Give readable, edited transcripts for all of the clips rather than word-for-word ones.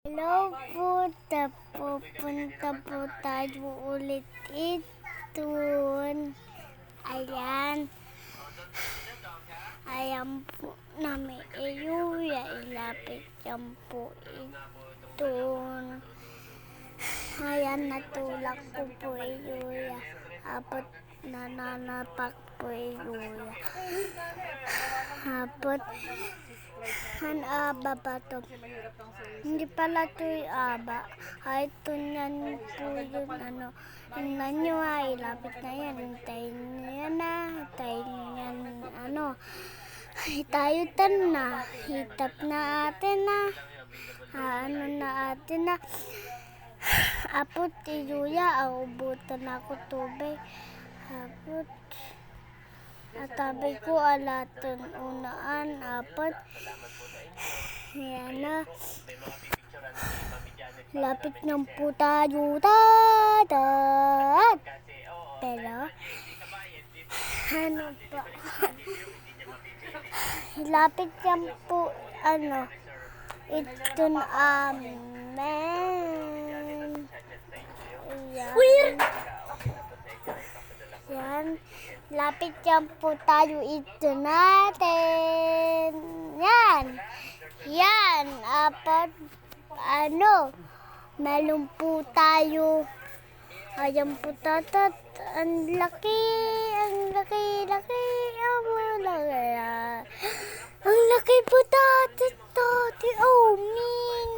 Hello po, pupunta po tayo ulit ito. Ayan. Ayan po namin Yuya. Ilapit yan po ito. Ayan, natulak ko po Yuya. Apat nananapak po Yuya. Apat aba ba to? Hindi pala ito yung aba. Ay, ito yan po yun. Tingnan nyo ilapit na yan. Hintayin nyo yan na. Hintayin nyo yan, tayo na. Hitap na atin na. Na atin na. Apot, Yuya, aubutan ako tubig. Apot. At tabi ko alatan unaan, apat. Ayan na. Lapit ng po tayo. Pero, ano pa? Lapit yan po, ito na amen. Ayan. Yan. Lapit yan po tayo ito natin. Yan. Yan. Apat. Meron po tayo. Ayan po tatat. Ang laki. Ang laki. Ang laki po tatat. Oh, min.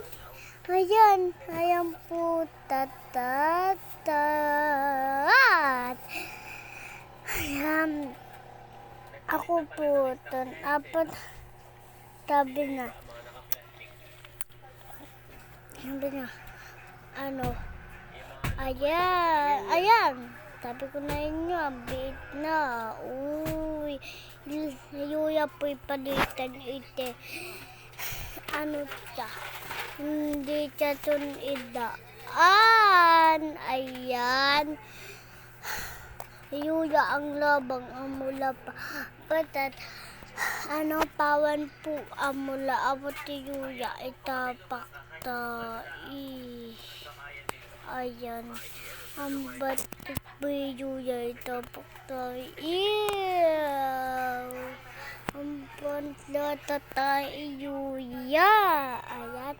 Ayan. Ayan po tatat. Ayan. Ako po apat. Tabi na. Ayan. Tabi ko na inyo. Bait na. Uy. Yuya po ipalitan ite. Siya? Hindi siya tunidaan. Ayan. Yuya ang labang amula pa. Patat. Pawan po amula. Abot Yuya. Itapak ta. Ayan. Ang batik po Yuya. Itapak ta. Ang panlata tayo Yuya. Ayan.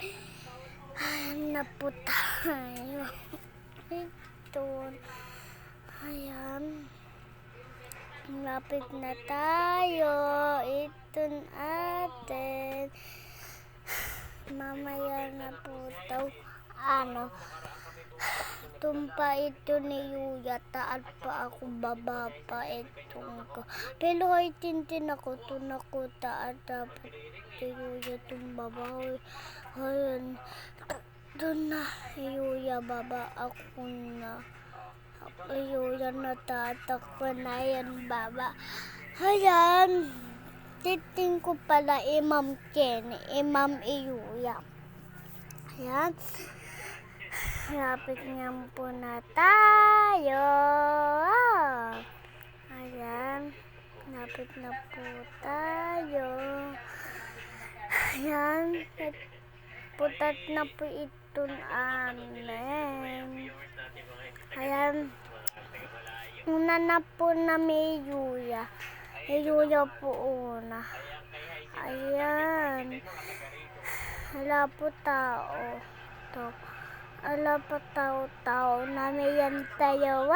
Na po tayo. Ito. Ayan. Lapit na tayo. Ito natin. Mamaya na po ito. Tumpa ito ni Yuya. Taal pa ako, baba pa itong ko. Pero ay tintin ako. Tunako taal. Dapat ito Yuya tumbaba. Ayan. Doon na Yuya baba ako na. Yuya natatakwa na yan baba. Ayan. Titing ko pala Imam Ken. Imam Yuya. Ayan. Lapit nga po na tayo. Ayan. Lapit na po tayo. Ayan. Putat na po ito amen. Ayan. Una na po na may Yuya. Yuya po una. Ayan. Hala po tao. Ala po tao na may yan tayo.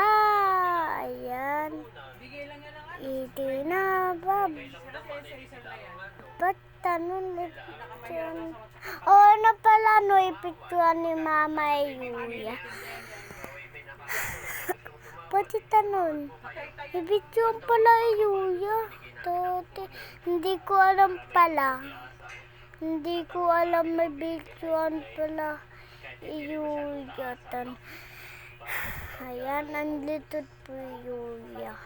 Ayan. Ito na ba? Ba't tanong ipituan? Pala ipituan ni Mama Yuya. Pati tanong. Ipituan pala Yuya. Hindi ko alam pala. Hindi ko alam may bituan pala. Yuya. Ayan, ang litot po Yuya.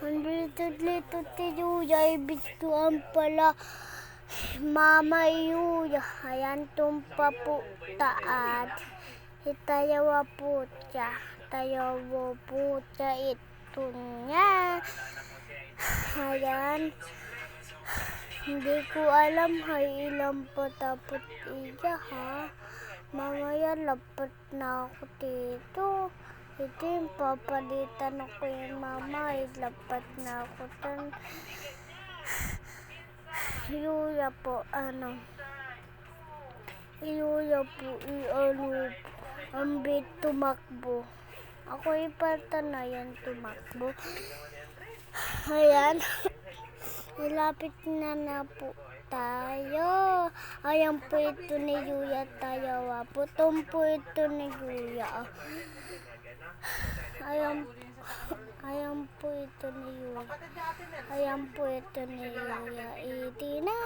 Ang litot Yuya. Ibituan pala Mama Yuya. Ayan, tumpa po taat. Itayawa po siya. Tayawa po siya ito niya. Ayan. Hindi ko alam hay ilang pa dapat iya ha. Mamaya lapat na ako dito. Ito yung papalitan ako yung mama. Lapat na ako tan. Yuya po Yuya po ang bit tumakbo. Ako ipalta na yan tumakbo. Ayan. Ilapit na po tayo. Ayan po ito ni Yuya tayo. Putong po ito ni Yuya. Ayan po ito ni Yuya. Ayan po ito ni Yuya. Iti na.